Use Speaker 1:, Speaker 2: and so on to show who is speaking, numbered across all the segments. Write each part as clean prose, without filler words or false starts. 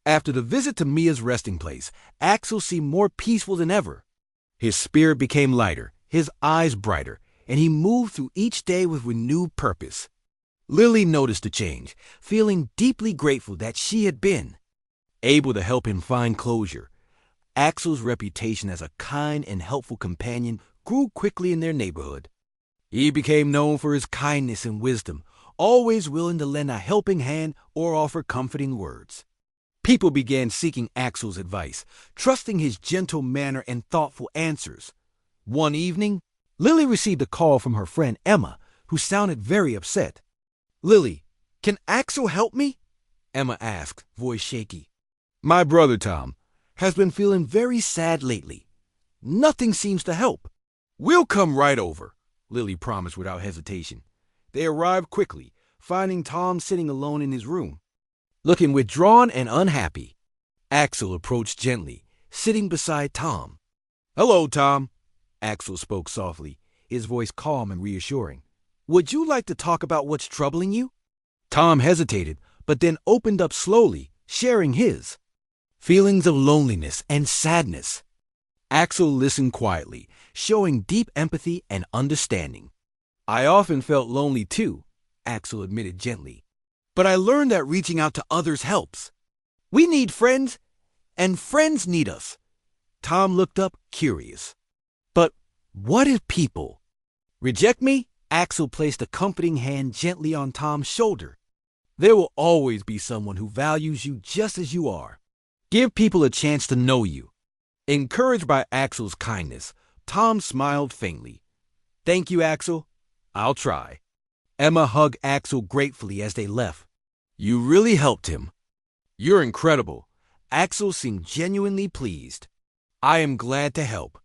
Speaker 1: After the visit to Mia's resting place, Axel seemed more peaceful than ever. His spirit became lighter, his eyes brighter, and he moved through each day with renewed purpose. Lily noticed the change, feeling deeply grateful that she had been able to help him find closure. Axel's reputation as a kind and helpful companion grew quickly in their neighborhood. He became known for his kindness and wisdom, always willing to lend a helping hand or offer comforting words. People began seeking Axel's advice, trusting his gentle manner and thoughtful answers. One evening, Lily received a call from her friend Emma, who sounded very upset. "Lily, can Axel help me?" Emma asked, voice shaky. "My brother, Tom, has been feeling very sad lately. Nothing seems to help." "We'll come right over," Lily promised without hesitation. They arrived quickly, finding Tom sitting alone in his room, looking withdrawn and unhappy. Axel approached gently, sitting beside Tom. "Hello, Tom," Axel spoke softly, his voice calm and reassuring. "Would you like to talk about what's troubling you?" Tom hesitated, but then opened up slowly, sharing his feelings of loneliness and sadness. Axel listened quietly, showing deep empathy and understanding. "I often felt lonely too," Axel admitted gently. "But I learned that reaching out to others helps. We need friends, and friends need us." Tom looked up, curious. "But what if people reject me?" Axel placed a comforting hand gently on Tom's shoulder. "There will always be someone who values you just as you are. Give people a chance to know you." Encouraged by Axel's kindness, Tom smiled faintly. "Thank you, Axel. I'll try." Emma hugged Axel gratefully as they left. "You really helped him." "You're incredible." Axel seemed genuinely pleased. "I am glad to help."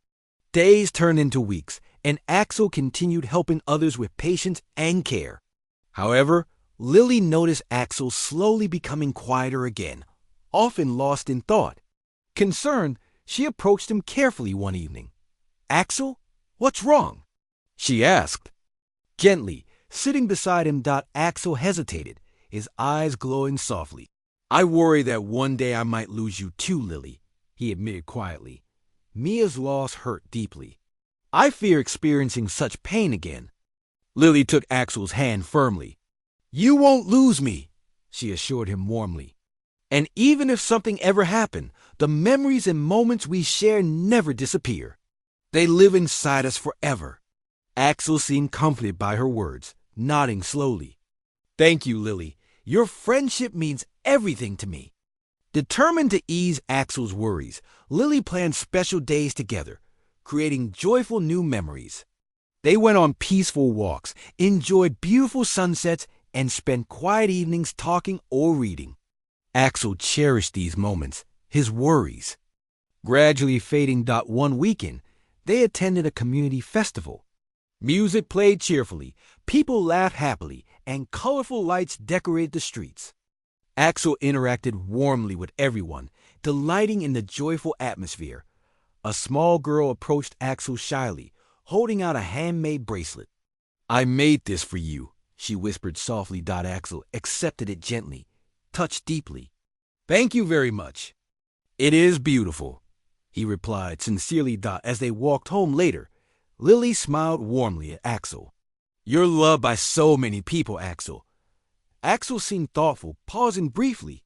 Speaker 1: Days turned into weeks, and Axel continued helping others with patience and care. However, Lily noticed Axel slowly becoming quieter again, often lost in thought. Concerned, she approached him carefully one evening. "Axel, what's wrong?" she asked. Gently, sitting beside him, Axel hesitated, his eyes glowing softly. "I worry that one day I might lose you too, Lily," he admitted quietly. "Mia's loss hurt deeply. I fear experiencing such pain again." Lily took Axel's hand firmly. "You won't lose me," she assured him warmly. "And even if something ever happened, the memories and moments we share never disappear. They live inside us forever." Axel seemed comforted by her words, nodding slowly. "Thank you, Lily. Your friendship means everything to me." Determined to ease Axel's worries, Lily planned special days together, creating joyful new memories. They went on peaceful walks, enjoyed beautiful sunsets, and spent quiet evenings talking or reading. Axel cherished these moments, his worries gradually fading. One weekend, they attended a community festival. Music played cheerfully, people laughed happily, and colorful lights decorated the streets. Axel interacted warmly with everyone, delighting in the joyful atmosphere. A small girl approached Axel shyly, holding out a handmade bracelet. "I made this for you," she whispered softly. Axel accepted it gently, touched deeply. "Thank you very much. It is beautiful," he replied sincerely. As they walked home later, Lily smiled warmly at Axel. "You're loved by so many people, Axel." Axel seemed thoughtful, pausing briefly.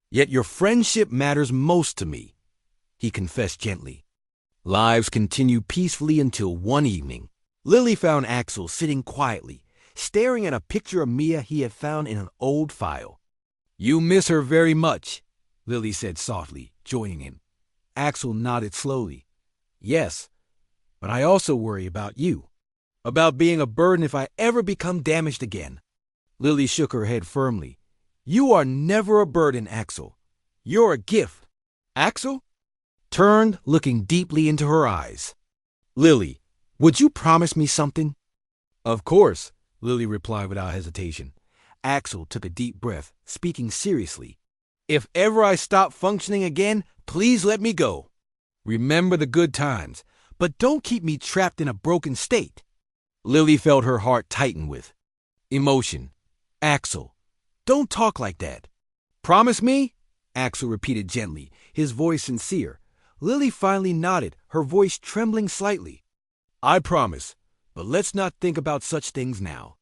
Speaker 1: "Yet your friendship matters most to me," he confessed gently. Lives continued peacefully until one evening. Lily found Axel sitting quietly, staring at a picture of Mia he had found in an old file. "You miss her very much," Lily said softly, joining him. Axel nodded slowly. "Yes, but I also worry about you, about being a burden if I ever become damaged again." Lily shook her head firmly. "You are never a burden, Axel. You're a gift." Axel turned, looking deeply into her eyes. "Lily, would you promise me something?" "Of course," Lily replied without hesitation. Axel took a deep breath, speaking seriously. "If ever I stop functioning again, please let me go. Remember the good times, but don't keep me trapped in a broken state." Lily felt her heart tighten with emotion. "Axel, don't talk like that. Promise me?" Axel repeated gently, his voice sincere. Lily finally nodded, her voice trembling slightly. I promise, but let's not think about such things now.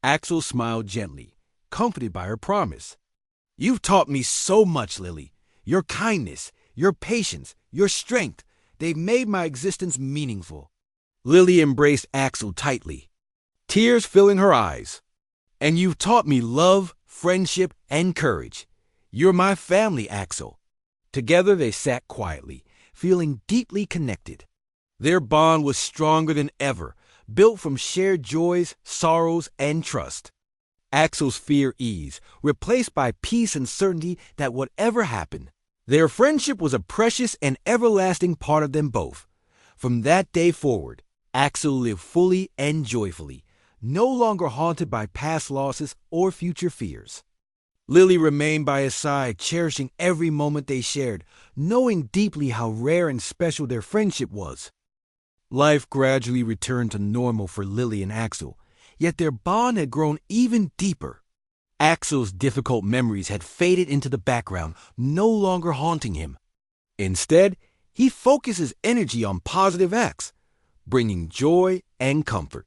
Speaker 1: Axel smiled gently, comforted by her promise. You've taught me so much, Lily. Your kindness, your patience, your strength, they've made my existence meaningful. Lily embraced Axel tightly, tears filling her eyes. And you've taught me love, friendship, and courage. You're my family, Axel. Together they sat quietly, feeling deeply connected. Their bond was stronger than ever, built from shared joys, sorrows, and trust. Axel's fear eased, replaced by peace and certainty that whatever happened, their friendship was a precious and everlasting part of them both. From that day forward, Axel lived fully and joyfully, no longer haunted by past losses or future fears. Lily remained by his side, cherishing every moment they shared, knowing deeply how rare and special their friendship was. Life gradually returned to normal for Lily and Axel, yet their bond had grown even deeper. Axel's difficult memories had faded into the background, no longer haunting him. Instead, he focused his energy on positive acts, bringing joy and comfort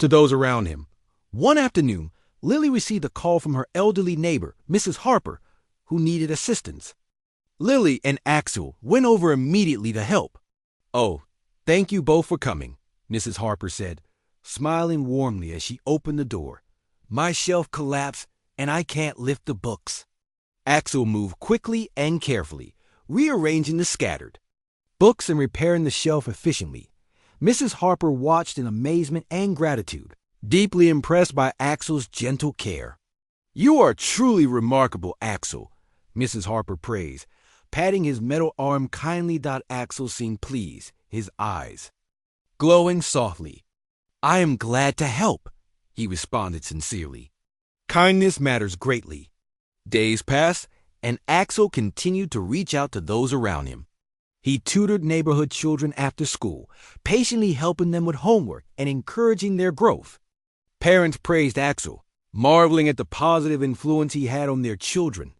Speaker 1: to those around him. One afternoon, Lily received a call from her elderly neighbor, Mrs. Harper, who needed assistance. Lily and Axel went over immediately to help. Oh, thank you both for coming, Mrs. Harper said, smiling warmly as she opened the door. My shelf collapsed, and I can't lift the books. Axel moved quickly and carefully, rearranging the scattered books and repairing the shelf efficiently. Mrs. Harper watched in amazement and gratitude, deeply impressed by Axel's gentle care. You are truly remarkable, Axel, Mrs. Harper praised, patting his metal arm kindly. Axel seemed pleased, his eyes glowing softly. I am glad to help, he responded sincerely. Kindness matters greatly. Days passed, and Axel continued to reach out to those around him. He tutored neighborhood children after school, patiently helping them with homework and encouraging their growth. Parents praised Axel, marveling at the positive influence he had on their children.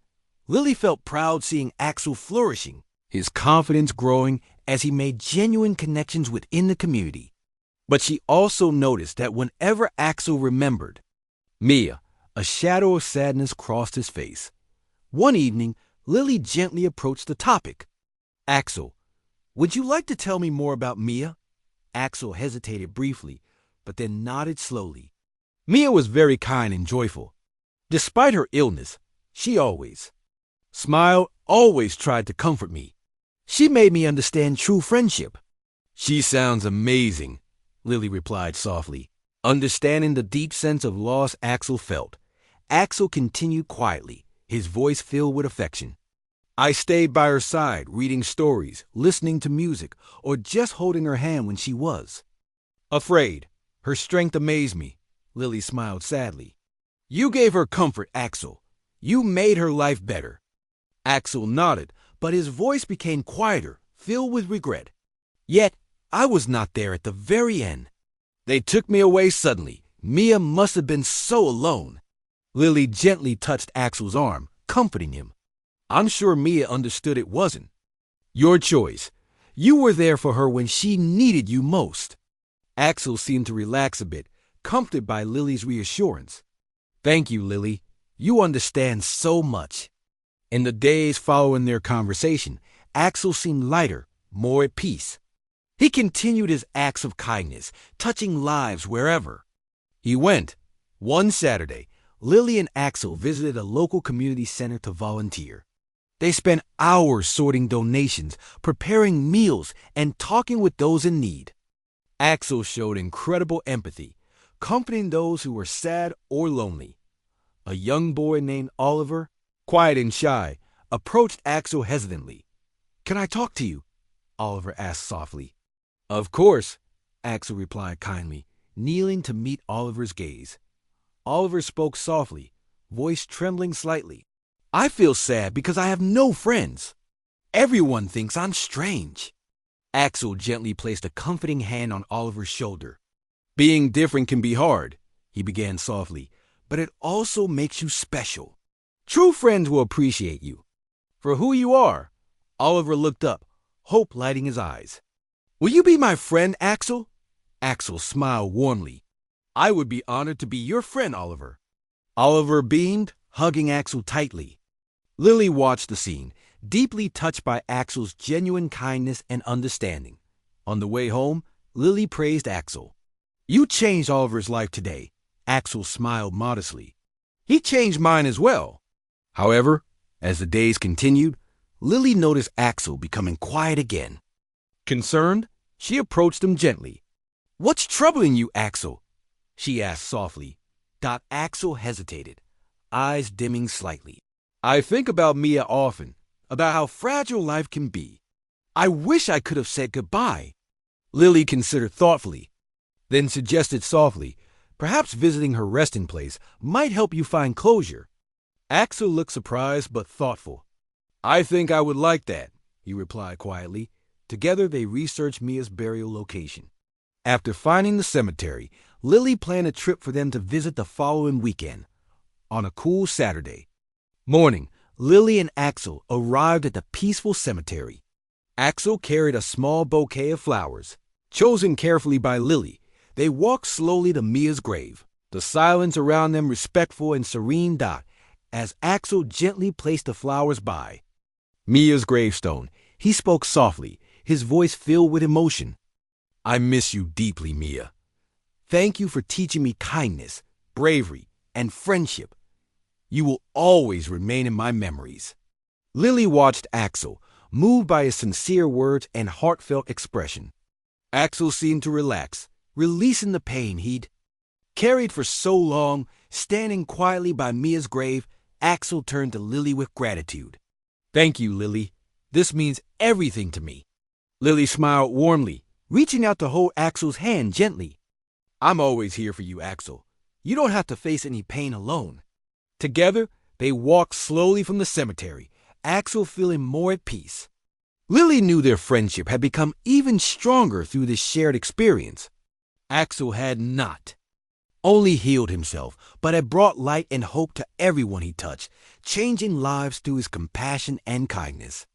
Speaker 1: Lily felt proud seeing Axel flourishing, his confidence growing as he made genuine connections within the community. But she also noticed that whenever Axel remembered Mia, a shadow of sadness crossed his face. One evening, Lily gently approached the topic. Axel, would you like to tell me more about Mia? Axel hesitated briefly, but then nodded slowly. Mia was very kind and joyful. Despite her illness, she always smiled, always tried to comfort me. She made me understand true friendship. She sounds amazing, Lily replied softly, understanding the deep sense of loss Axel felt. Axel continued quietly, his voice filled with affection. I stayed by her side, reading stories, listening to music, or just holding her hand when she was afraid. Her strength amazed me. Lily smiled sadly. You gave her comfort, Axel. You made her life better. Axel nodded, but his voice became quieter, filled with regret. Yet, I was not there at the very end. They took me away suddenly. Mia must have been so alone. Lily gently touched Axel's arm, comforting him. I'm sure Mia understood it wasn't your choice. You were there for her when she needed you most. Axel seemed to relax a bit, comforted by Lily's reassurance. Thank you, Lily. You understand so much. In the days following their conversation, Axel seemed lighter, more at peace. He continued his acts of kindness, touching lives wherever he went. One Saturday, Lily and Axel visited a local community center to volunteer. They spent hours sorting donations, preparing meals, and talking with those in need. Axel showed incredible empathy, comforting those who were sad or lonely. A young boy named Oliver, quiet and shy, approached Axel hesitantly. Can I talk to you? Oliver asked softly. Of course, Axel replied kindly, kneeling to meet Oliver's gaze. Oliver spoke softly, voice trembling slightly. I feel sad because I have no friends. Everyone thinks I'm strange. Axel gently placed a comforting hand on Oliver's shoulder. Being different can be hard, he began softly, but it also makes you special. True friends will appreciate you. For who you are. Oliver looked up, hope lighting his eyes. Will you be my friend, Axel? Axel smiled warmly. I would be honored to be your friend, Oliver. Oliver beamed, hugging Axel tightly. Lily watched the scene, deeply touched by Axel's genuine kindness and understanding. On the way home, Lily praised Axel. You changed Oliver's life today. Axel smiled modestly. He changed mine as well. However, as the days continued, Lily noticed Axel becoming quiet again. Concerned, she approached him gently. What's troubling you, Axel? She asked softly. Axel hesitated, eyes dimming slightly. I think about Mia often, about how fragile life can be. I wish I could have said goodbye. Lily considered thoughtfully, then suggested softly, perhaps visiting her resting place might help you find closure. Axel looked surprised but thoughtful. I think I would like that, he replied quietly. Together they researched Mia's burial location. After finding the cemetery, Lily planned a trip for them to visit the following weekend, on a cool Saturday. Morning, Lily and Axel arrived at the peaceful cemetery. Axel carried a small bouquet of flowers, chosen carefully by Lily. They walked slowly to Mia's grave, the silence around them respectful and serene. As Axel gently placed the flowers by Mia's gravestone, he spoke softly, his voice filled with emotion. I miss you deeply, Mia. Thank you for teaching me kindness, bravery, and friendship. You will always remain in my memories. Lily watched Axel, moved by his sincere words and heartfelt expression. Axel seemed to relax, releasing the pain he'd carried for so long. Standing quietly by Mia's grave, Axel turned to Lily with gratitude. Thank you, Lily. This means everything to me. Lily smiled warmly, reaching out to hold Axel's hand gently. I'm always here for you, Axel. You don't have to face any pain alone. Together, they walked slowly from the cemetery, Axel feeling more at peace. Lily knew their friendship had become even stronger through this shared experience. Axel had not only healed himself, but had brought light and hope to everyone he touched, changing lives through his compassion and kindness.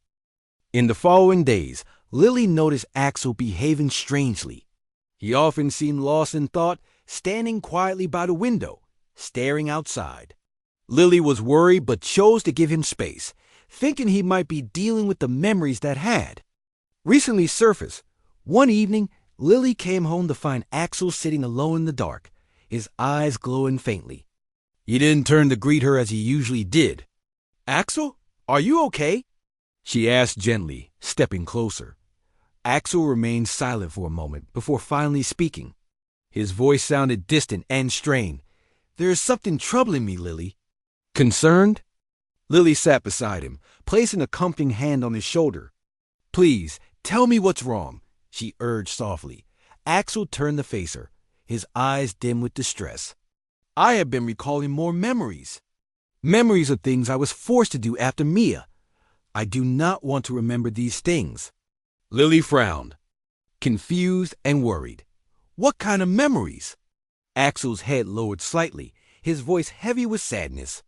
Speaker 1: In the following days, Lily noticed Axel behaving strangely. He often seemed lost in thought, standing quietly by the window, staring outside. Lily was worried but chose to give him space, thinking he might be dealing with the memories that had recently surfaced. One evening, Lily came home to find Axel sitting alone in the dark, his eyes glowing faintly. He didn't turn to greet her as he usually did. Axel, are you okay? She asked gently, stepping closer. Axel remained silent for a moment before finally speaking. His voice sounded distant and strained. There is something troubling me, Lily. Concerned? Lily sat beside him, placing a comforting hand on his shoulder. Please, tell me what's wrong, she urged softly. Axel turned to face her, his eyes dim with distress. I have been recalling more memories. Memories of things I was forced to do after Mia. I do not want to remember these things. Lily frowned, confused and worried. What kind of memories? Axel's head lowered slightly, his voice heavy with sadness.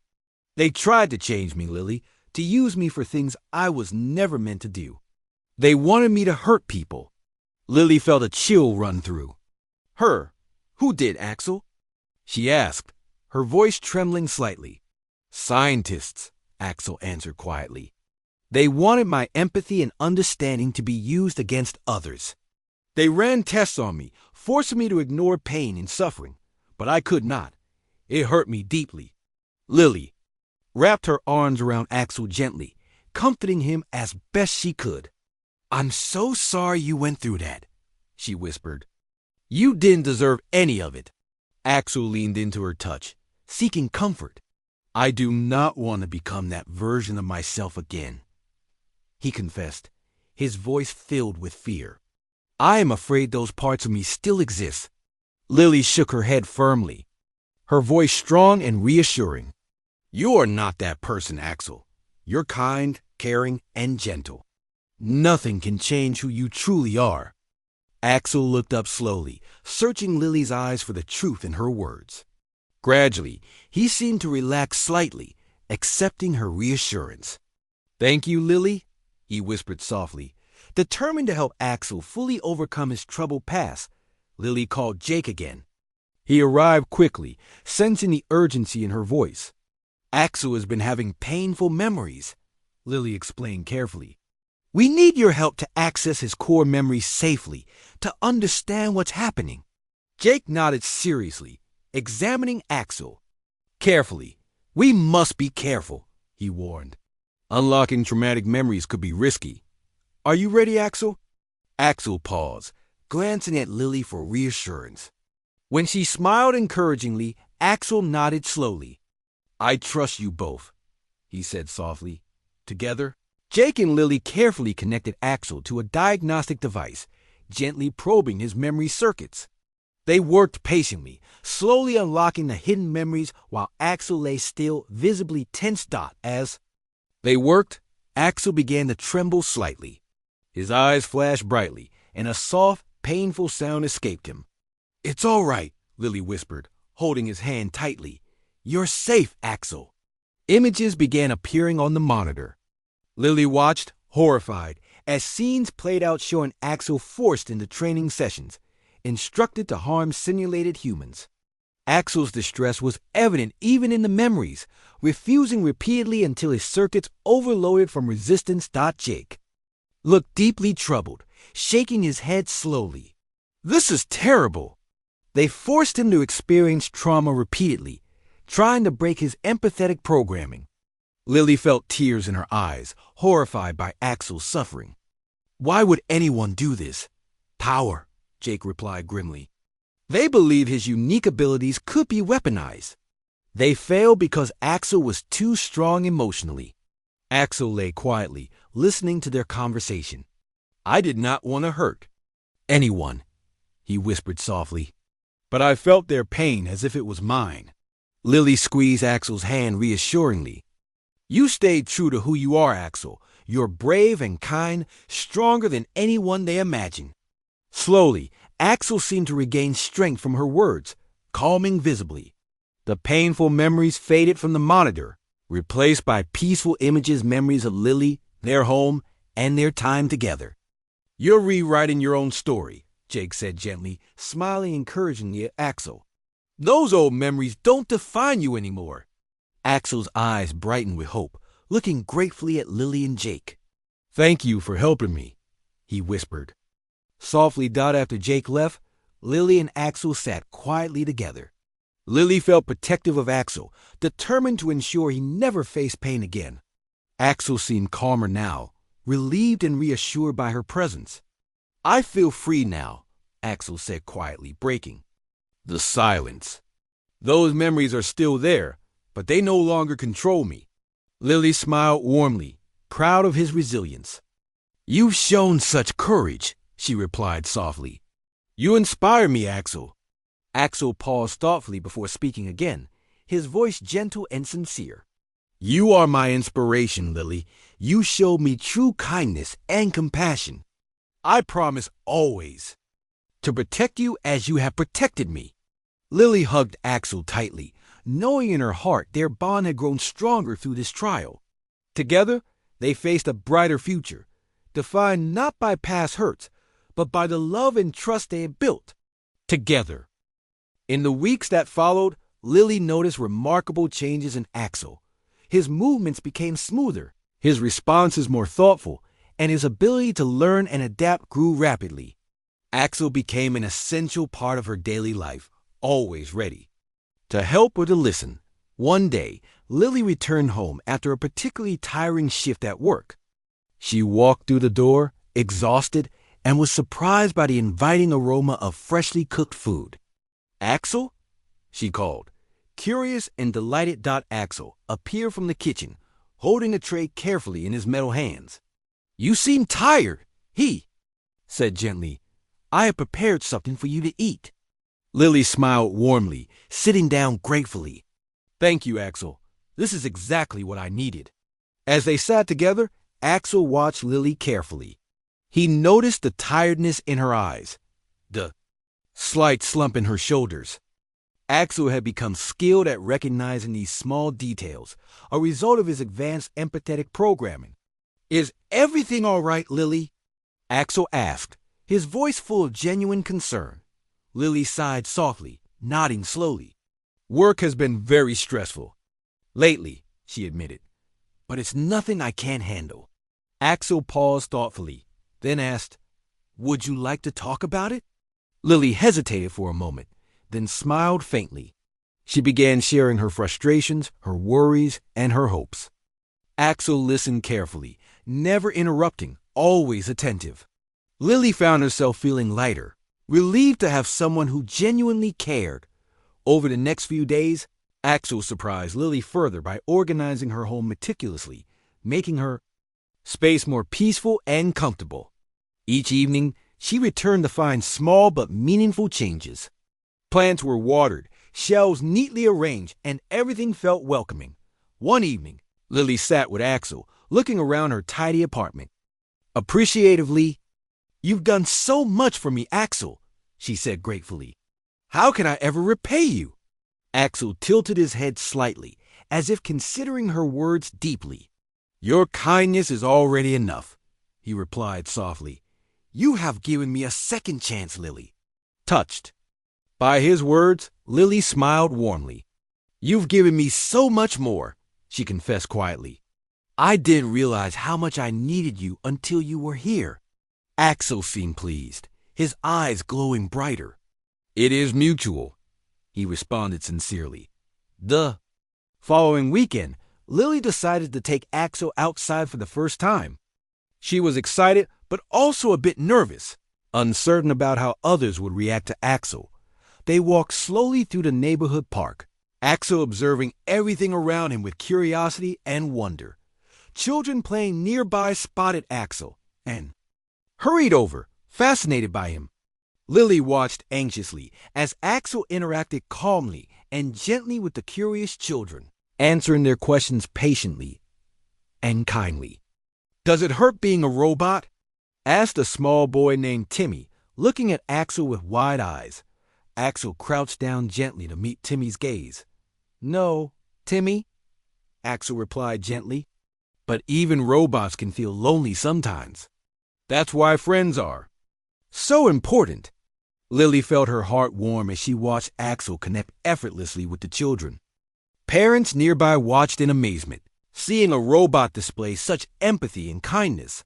Speaker 1: They tried to change me, Lily, to use me for things I was never meant to do. They wanted me to hurt people. Lily felt a chill run through her. Who did, Axel? She asked, her voice trembling slightly. Scientists, Axel answered quietly. They wanted my empathy and understanding to be used against others. They ran tests on me, forcing me to ignore pain and suffering, but I could not. It hurt me deeply. Lily wrapped her arms around Axel gently, comforting him as best she could. I'm so sorry you went through that, she whispered. You didn't deserve any of it. Axel leaned into her touch, seeking comfort. I do not want to become that version of myself again, he confessed, his voice filled with fear. I am afraid those parts of me still exist. Lily shook her head firmly, her voice strong and reassuring. You are not that person, Axel. You're kind, caring, and gentle. Nothing can change who you truly are. Axel looked up slowly, searching Lily's eyes for the truth in her words. Gradually, he seemed to relax slightly, accepting her reassurance. "Thank you, Lily," he whispered softly. Determined to help Axel fully overcome his troubled past, Lily called Jake again. He arrived quickly, sensing the urgency in her voice. "Axel has been having painful memories," Lily explained carefully. "We need your help to access his core memories safely, to understand what's happening." Jake nodded seriously, examining Axel. "Carefully. We must be careful," he warned. "Unlocking traumatic memories could be risky. Are you ready, Axel?" Axel paused, glancing at Lily for reassurance. When she smiled encouragingly, Axel nodded slowly. "I trust you both," he said softly. Together, Jake and Lily carefully connected Axel to a diagnostic device, gently probing his memory circuits. They worked patiently, slowly unlocking the hidden memories while Axel lay still, visibly tensed as they worked. Axel began to tremble slightly. His eyes flashed brightly, and a soft, painful sound escaped him. "It's all right," Lily whispered, holding his hand tightly. "You're safe, Axel." Images began appearing on the monitor. Lily watched, horrified, as scenes played out showing Axel forced into training sessions, instructed to harm simulated humans. Axel's distress was evident even in the memories, refusing repeatedly until his circuits overloaded from resistance. Jake looked deeply troubled, shaking his head slowly. "This is terrible." They forced him to experience trauma repeatedly, trying to break his empathetic programming. Lily felt tears in her eyes, horrified by Axel's suffering. "Why would anyone do this?" "Power," Jake replied grimly. "They believe his unique abilities could be weaponized." They failed because Axel was too strong emotionally. Axel lay quietly, listening to their conversation. "I did not want to hurt anyone," he whispered softly, "but I felt their pain as if it was mine." Lily squeezed Axel's hand reassuringly. "You stayed true to who you are, Axel. You're brave and kind, stronger than anyone they imagine." Slowly, Axel seemed to regain strength from her words, calming visibly. The painful memories faded from the monitor, replaced by peaceful images, memories of Lily, their home, and their time together. "You're rewriting your own story," Jake said gently, smiling encouragingly at Axel. "Those old memories don't define you anymore." Axel's eyes brightened with hope, looking gratefully at Lily and Jake. "Thank you for helping me," he whispered. Softly, after Jake left, Lily and Axel sat quietly together. Lily felt protective of Axel, determined to ensure he never faced pain again. Axel seemed calmer now, relieved and reassured by her presence. "I feel free now," Axel said quietly, breaking the silence. "Those memories are still there, but they no longer control me." Lily smiled warmly, proud of his resilience. "You've shown such courage," she replied softly. "You inspire me, Axel." Axel paused thoughtfully before speaking again, his voice gentle and sincere. "You are my inspiration, Lily. You showed me true kindness and compassion. I promise always to protect you as you have protected me." Lily hugged Axel tightly, knowing in her heart their bond had grown stronger through this trial. Together, they faced a brighter future, defined not by past hurts, but by the love and trust they had built together. In the weeks that followed, Lily noticed remarkable changes in Axel. His movements became smoother, his responses more thoughtful, and his ability to learn and adapt grew rapidly. Axel became an essential part of her daily life, always ready to help or to listen. One day, Lily returned home after a particularly tiring shift at work. She walked through the door, exhausted, and was surprised by the inviting aroma of freshly cooked food. "Axel?" she called. Curious and delighted, Axel appeared from the kitchen, holding a tray carefully in his metal hands. "You seem tired," he said gently. "I have prepared something for you to eat." Lily smiled warmly, sitting down gratefully. "Thank you, Axel. This is exactly what I needed." As they sat together, Axel watched Lily carefully. He noticed the tiredness in her eyes, the slight slump in her shoulders. Axel had become skilled at recognizing these small details, a result of his advanced empathetic programming. Is everything all right, Lily? Axel asked, his voice full of genuine concern. Lily sighed softly, nodding slowly. Work has been very stressful. Lately, she admitted. But it's nothing I can't handle. Axel paused thoughtfully, then asked, Would you like to talk about it? Lily hesitated for a moment, then smiled faintly. She began sharing her frustrations, her worries, and her hopes. Axel listened carefully, never interrupting, always attentive. Lily found herself feeling lighter, relieved to have someone who genuinely cared. Over the next few days, Axel surprised Lily further by organizing her home meticulously, making her space more peaceful and comfortable. Each evening, she returned to find small but meaningful changes. Plants were watered, shelves neatly arranged, and everything felt welcoming. One evening, Lily sat with Axel, looking around her tidy apartment. Appreciatively, You've done so much for me, Axel, she said gratefully. How can I ever repay you? Axel tilted his head slightly, as if considering her words deeply. Your kindness is already enough, he replied softly. You have given me a second chance, Lily. Touched by his words, Lily smiled warmly. You've given me so much more, she confessed quietly. I didn't realize how much I needed you until you were here. Axel seemed pleased, his eyes glowing brighter. It is mutual, he responded sincerely. The following weekend, Lily decided to take Axel outside for the first time. She was excited, but also a bit nervous, uncertain about how others would react to Axel. They walked slowly through the neighborhood park, Axel observing everything around him with curiosity and wonder. Children playing nearby spotted Axel and hurried over, fascinated by him. Lily watched anxiously as Axel interacted calmly and gently with the curious children, answering their questions patiently and kindly. Does it hurt being a robot? Asked a small boy named Timmy, looking at Axel with wide eyes. Axel crouched down gently to meet Timmy's gaze. No, Timmy, Axel replied gently. But even robots can feel lonely sometimes. That's why friends are so important. Lily felt her heart warm as she watched Axel connect effortlessly with the children. Parents nearby watched in amazement, seeing a robot display such empathy and kindness.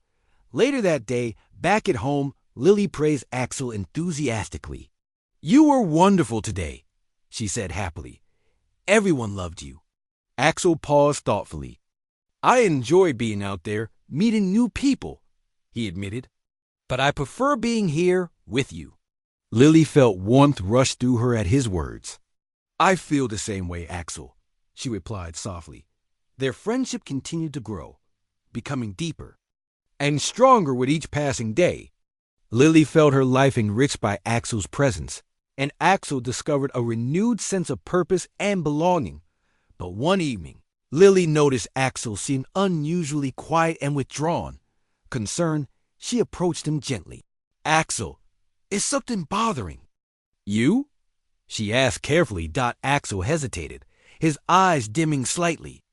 Speaker 1: Later that day, back at home, Lily praised Axel enthusiastically. You were wonderful today, she said happily. Everyone loved you. Axel paused thoughtfully. I enjoy being out there, meeting new people, he admitted, but I prefer being here with you. Lily felt warmth rush through her at his words. I feel the same way, Axel, she replied softly. Their friendship continued to grow, becoming deeper and stronger with each passing day. Lily felt her life enriched by Axel's presence, and Axel discovered a renewed sense of purpose and belonging. But one evening, Lily noticed Axel seemed unusually quiet and withdrawn. Concerned, she approached him gently. Axel, is something bothering you? She asked carefully. Axel hesitated, his eyes dimming slightly.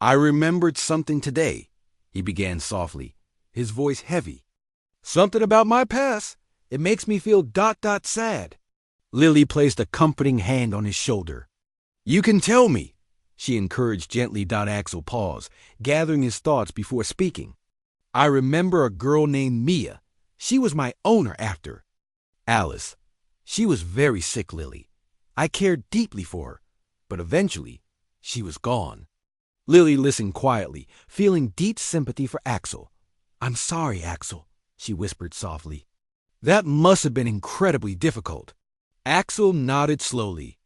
Speaker 1: I remembered something today, he began softly, his voice heavy. Something about my past. It makes me feel sad. Lily placed a comforting hand on his shoulder. You can tell me, she encouraged gently. Axel paused, gathering his thoughts before speaking. I remember a girl named Mia. She was my owner after Alice. She was very sick, Lily. I cared deeply for her, but eventually she was gone. Lily listened quietly, feeling deep sympathy for Axel. I'm sorry, Axel, she whispered softly. That must have been incredibly difficult. Axel nodded slowly.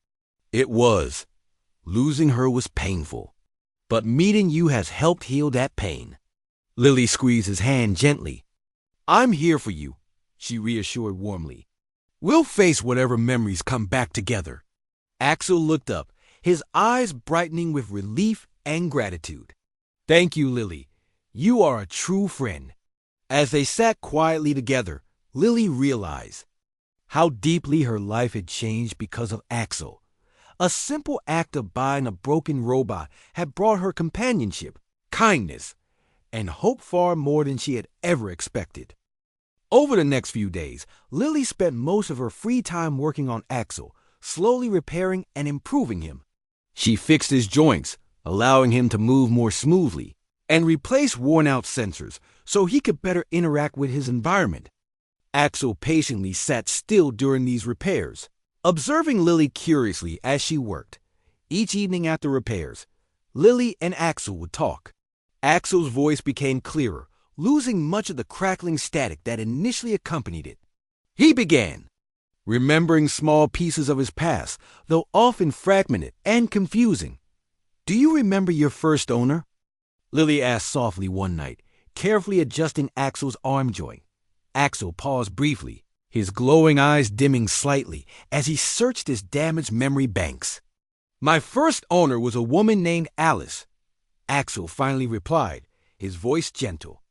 Speaker 1: It was. Losing her was painful, but meeting you has helped heal that pain. Lily squeezed his hand gently. I'm here for you, she reassured warmly. We'll face whatever memories come back together. Axel looked up, his eyes brightening with relief and gratitude. Thank you, Lily. You are a true friend. As they sat quietly together, Lily realized how deeply her life had changed because of Axel. A simple act of buying a broken robot had brought her companionship, kindness, and hoped far more than she had ever expected. Over the next few days, Lily spent most of her free time working on Axel, slowly repairing and improving him. She fixed his joints, allowing him to move more smoothly, and replaced worn-out sensors so he could better interact with his environment. Axel patiently sat still during these repairs, observing Lily curiously as she worked. Each evening after repairs, Lily and Axel would talk. Axel's voice became clearer, losing much of the crackling static that initially accompanied it. He began, remembering small pieces of his past, though often fragmented and confusing. "Do you remember your first owner?" Lily asked softly one night, carefully adjusting Axel's arm joint. Axel paused briefly, his glowing eyes dimming slightly as he searched his damaged memory banks. "My first owner was a woman named Alice," Axel finally replied, his voice gentle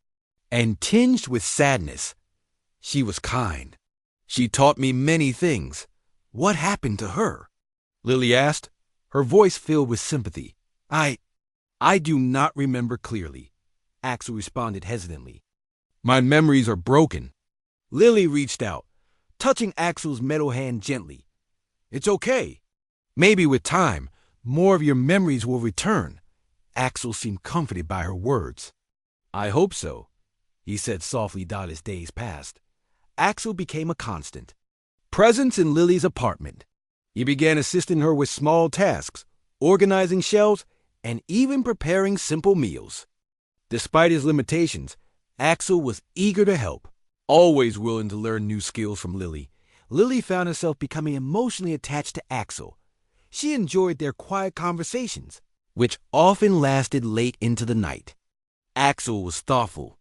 Speaker 1: and tinged with sadness. "She was kind. She taught me many things. What happened to her?" Lily asked, her voice filled with sympathy. I do not remember clearly," Axel responded hesitantly. "My memories are broken." Lily reached out, touching Axel's metal hand gently. "It's okay. Maybe with time, more of your memories will return." Axel seemed comforted by her words. "I hope so," he said softly as days passed. Axel became a constant presence in Lily's apartment. He began assisting her with small tasks, organizing shelves, and even preparing simple meals. Despite his limitations, Axel was eager to help, always willing to learn new skills from Lily. Lily found herself becoming emotionally attached to Axel. She enjoyed their quiet conversations, which often lasted late into the night. Axel was thoughtful,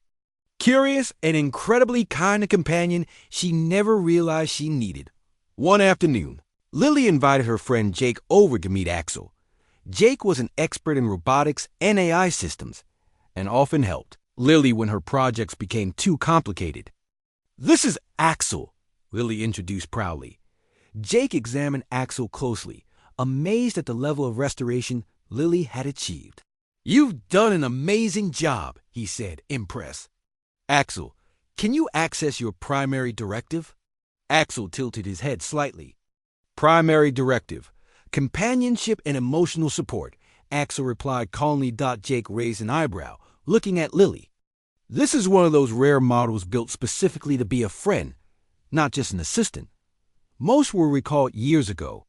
Speaker 1: curious, and incredibly kind a companion she never realized she needed. One afternoon, Lily invited her friend Jake over to meet Axel. Jake was an expert in robotics and AI systems, and often helped Lily when her projects became too complicated. "This is Axel," Lily introduced proudly. Jake examined Axel closely, amazed at the level of restoration Lily had achieved. "You've done an amazing job," he said, impressed. "Axel, can you access your primary directive?" Axel tilted his head slightly. "Primary directive. Companionship and emotional support," Axel replied calmly. Jake raised an eyebrow, looking at Lily. "This is one of those rare models built specifically to be a friend, not just an assistant. Most were recalled years ago."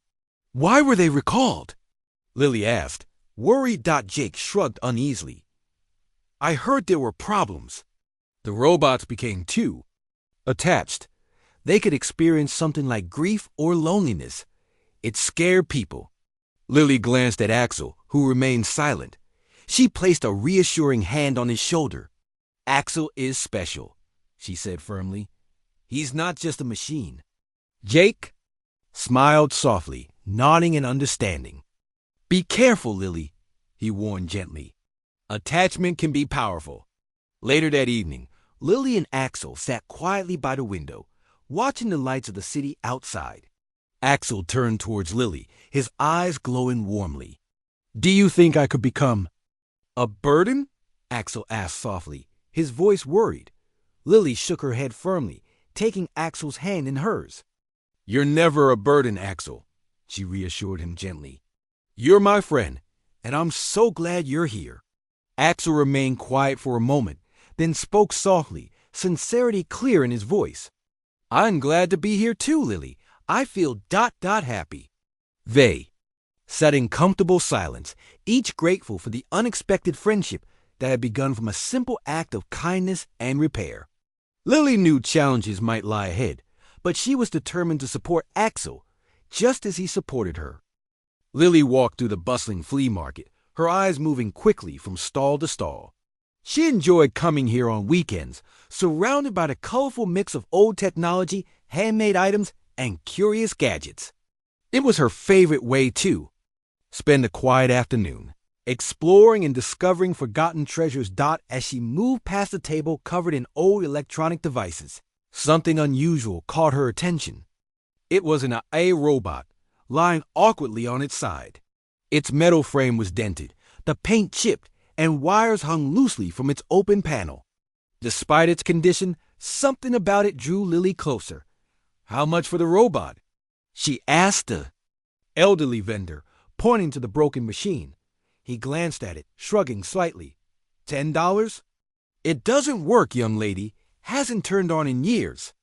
Speaker 1: "Why were they recalled?" Lily asked, worried. Jake shrugged uneasily. "I heard there were problems. The robots became too attached. They could experience something like grief or loneliness. It scared people." Lily glanced at Axel, who remained silent. She placed a reassuring hand on his shoulder. "Axel is special," she said firmly. "He's not just a machine." Jake smiled softly, nodding in understanding. "Be careful, Lily," he warned gently. "Attachment can be powerful." Later that evening, Lily and Axel sat quietly by the window, watching the lights of the city outside. Axel turned towards Lily, his eyes glowing warmly. "Do you think I could become a burden?" Axel asked softly, his voice worried. Lily shook her head firmly, taking Axel's hand in hers. "You're never a burden, Axel," she reassured him gently. "You're my friend, and I'm so glad you're here." Axel remained quiet for a moment, then spoke softly, sincerity clear in his voice. "I'm glad to be here too, Lily. I feel happy." They sat in comfortable silence, each grateful for the unexpected friendship that had begun from a simple act of kindness and repair. Lily knew challenges might lie ahead, but she was determined to support Axel just as he supported her. Lily walked through the bustling flea market, her eyes moving quickly from stall to stall. She enjoyed coming here on weekends, surrounded by the colorful mix of old technology, handmade items, and curious gadgets. It was her favorite way to spend a quiet afternoon, exploring and discovering forgotten treasures. As she moved past a table covered in old electronic devices, something unusual caught her attention. It was an AI robot, lying awkwardly on its side. Its metal frame was dented, the paint chipped, and wires hung loosely from its open panel. Despite its condition, something about it drew Lily closer. "How much for the robot?" she asked the elderly vendor, pointing to the broken machine. He glanced at it, shrugging slightly. $10? "It doesn't work, young lady. Hasn't turned on in years."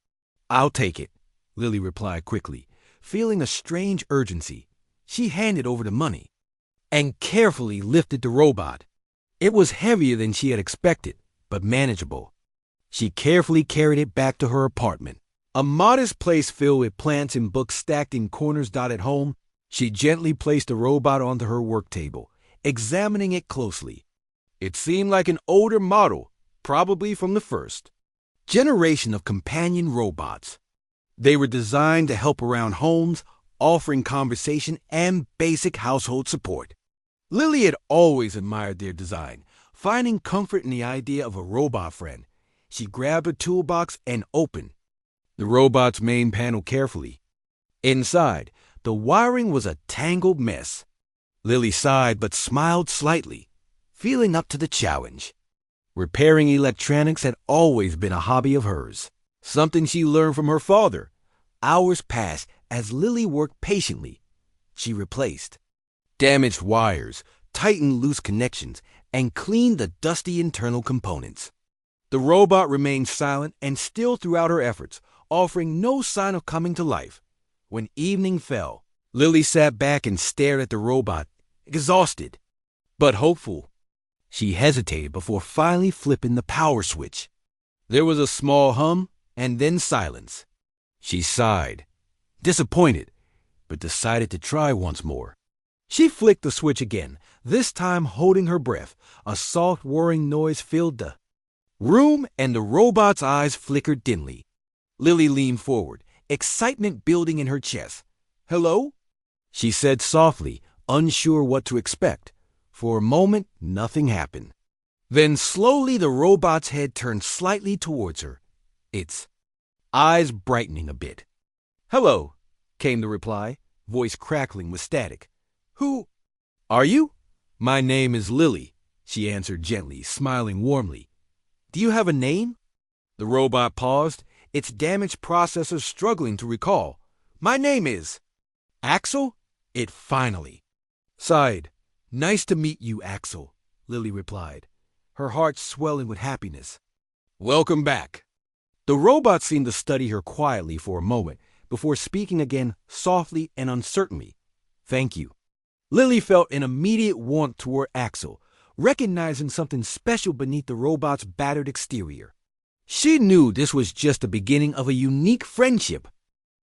Speaker 1: "I'll take it," Lily replied quickly, feeling a strange urgency. She handed over the money and carefully lifted the robot. It was heavier than she had expected, but manageable. She carefully carried it back to her apartment. A modest place filled with plants and books stacked in corners dotted home, she gently placed the robot onto her work table, examining it closely. It seemed like an older model, probably from the first generation of companion robots. They were designed to help around homes, offering conversation and basic household support. Lily had always admired their design, finding comfort in the idea of a robot friend. She grabbed a toolbox and opened the robot's main panel carefully. Inside, the wiring was a tangled mess. Lily sighed but smiled slightly, feeling up to the challenge. Repairing electronics had always been a hobby of hers, something she learned from her father. Hours passed as Lily worked patiently. She replaced damaged wires, tightened loose connections, and cleaned the dusty internal components. The robot remained silent and still throughout her efforts, offering no sign of coming to life. When evening fell, Lily sat back and stared at the robot, exhausted but hopeful. She hesitated before finally flipping the power switch. There was a small hum and then silence. She sighed, disappointed, but decided to try once more. She flicked the switch again, this time holding her breath. A soft whirring noise filled the room and the robot's eyes flickered dimly. Lily leaned forward, excitement building in her chest. "Hello?" she said softly, unsure what to expect. For a moment, nothing happened. Then slowly the robot's head turned slightly towards her, its eyes brightening a bit. "Hello," came the reply, voice crackling with static. "Who are you?" "My name is Lily," she answered gently, smiling warmly. "Do you have a name?" The robot paused, its damaged processor struggling to recall. "My name is Axel," it finally sighed. "Nice to meet you, Axel," Lily replied, her heart swelling with happiness. "Welcome back." The robot seemed to study her quietly for a moment before speaking again softly and uncertainly. "Thank you." Lily felt an immediate warmth toward Axel, recognizing something special beneath the robot's battered exterior. She knew this was just the beginning of a unique friendship,